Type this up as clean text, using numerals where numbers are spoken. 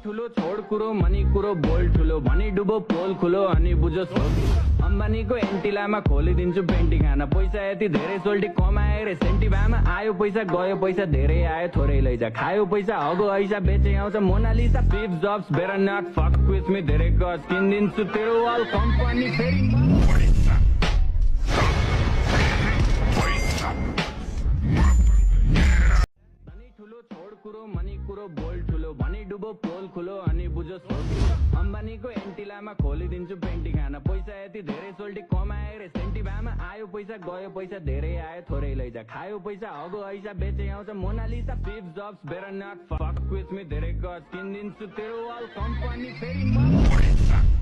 ठुलो छोड कुरो मनी कुरो बोल ठुलो भनी डुबो पोल खुलो अनि बुझो अम्बानीको एन्टिलामा खोलिदिन्छु पेन्टिङ खाना पैसा यति धेरै सोल्टी कमाए रे सेन्टी भामा आयो पैसा गयो पैसा धेरै आयो थोरै लैजा खायो पैसा हगो ऐसा बेचे आउँछ Mona Lisa Steve Jobs better not fuck with me धेरै गज किनिदिन्छु तेरो वाल कम्पनी फेरि ठुलो छोड कुरो मनी कुरो बोल ठुलो भनी डुबो पोल खुलो अनि बुझो अम्बानीको एन्टिलामा खोलिदिन्छु पेन्टिङ खाना पैसा यति धेरै सोल्टी कमाए रे सेन्टी भामा आयो पैसा गयो पैसा धेरै आयो थोरै लैजा खायो पैसा हगो ऐसा बेचे आउँछ Mona Lisa Steve Jobs better not fuck with me धेरै गज किनिदिन्छु तेरो वाल कम्पनी फेरि